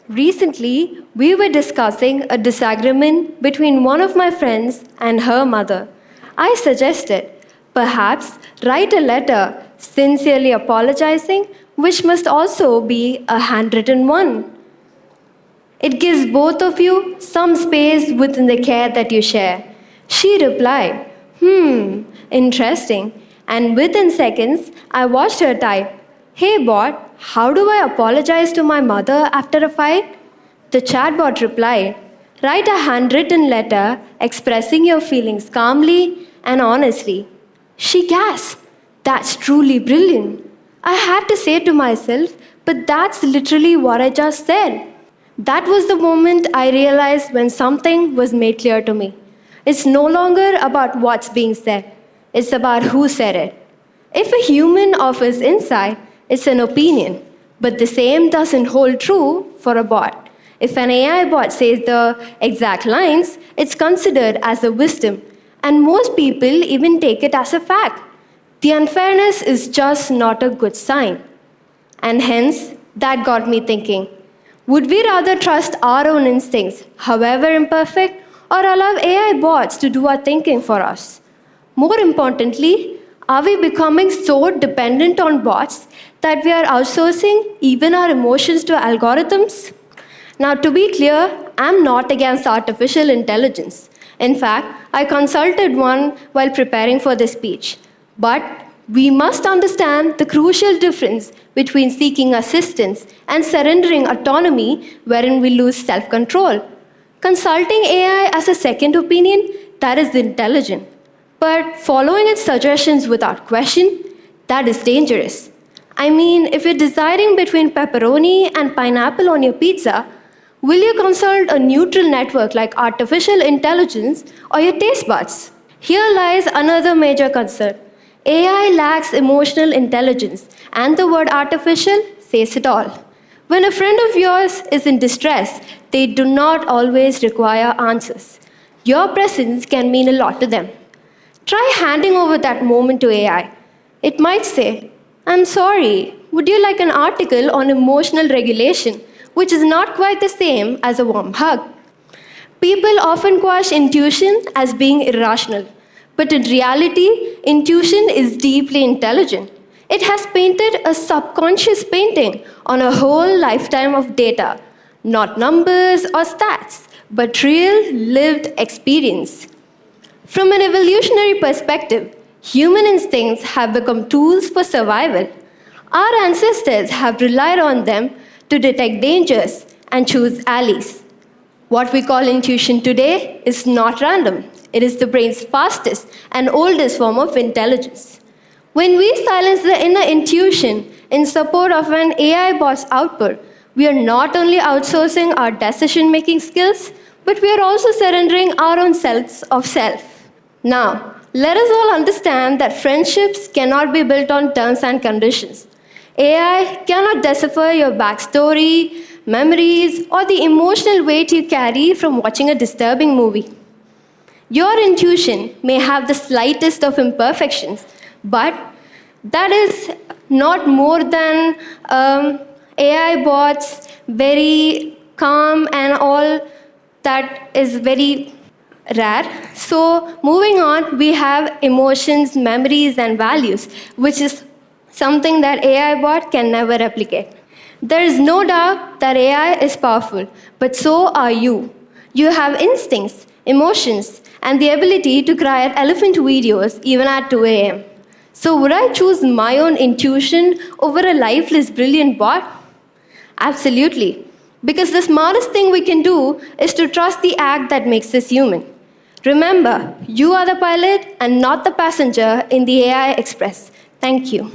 Recently, we were discussing a disagreement between one of my friends and her mother. I suggested, perhaps write a letter sincerely apologizing, which must also be a handwritten one. It gives both of you some space within the care that you share. She replied, interesting. And within seconds, I watched her type, hey bot, how do I apologize to my mother after a fight? The chatbot replied, write a handwritten letter expressing your feelings calmly and honestly. She gasped, that's truly brilliant. I had to say to myself, but that's literally what I just said. That was the moment I realized when something was made clear to me. It's no longer about what's being said, it's about who said it. If a human offers insight, it's an opinion, but the same doesn't hold true for a bot. If an AI bot says the exact lines, it's considered as a wisdom, and most people even take it as a fact. The unfairness is just not a good sign. And hence, that got me thinking. Would we rather trust our own instincts, however imperfect, or allow AI bots to do our thinking for us? More importantly, are we becoming so dependent on bots that we are outsourcing even our emotions to algorithms? Now, to be clear, I'm not against artificial intelligence. In fact, I consulted one while preparing for this speech. But we must understand the crucial difference between seeking assistance and surrendering autonomy, wherein we lose self control. Consulting AI as a second opinion, that is intelligent. But following its suggestions without question, that is dangerous. I mean, if you're deciding between pepperoni and pineapple on your pizza, will you consult a neutral network like artificial intelligence or your taste buds? Here lies another major concern. AI lacks emotional intelligence, and the word artificial says it all. When a friend of yours is in distress, they do not always require answers. Your presence can mean a lot to them. Try handing over that moment to AI. It might say, I'm sorry, would you like an article on emotional regulation, which is not quite the same as a warm hug? People often quash intuition as being irrational. But in reality, intuition is deeply intelligent. It has painted a subconscious painting on a whole lifetime of data, not numbers or stats, but real lived experience. From an evolutionary perspective, human instincts have become tools for survival. Our ancestors have relied on them to detect dangers and choose allies. What we call intuition today is not random. It is the brain's fastest and oldest form of intelligence. When we silence the inner intuition in support of an AI bot's output, we are not only outsourcing our decision-making skills, but we are also surrendering our own sense of self. Now, let us all understand that friendships cannot be built on terms and conditions. AI cannot decipher your backstory, memories, or the emotional weight you carry from watching a disturbing movie. Your intuition may have the slightest of imperfections, but that is not more than AI bots, very calm and all that is very rare. So, moving on, we have emotions, memories, and values, which is something that AI bot can never replicate. There is no doubt that AI is powerful, but so are you. You have instincts, emotions, and the ability to cry at elephant videos even at 2 a.m. So would I choose my own intuition over a lifeless, brilliant bot? Absolutely. Because the smartest thing we can do is to trust the act that makes us human. Remember, you are the pilot and not the passenger in the AI Express. Thank you.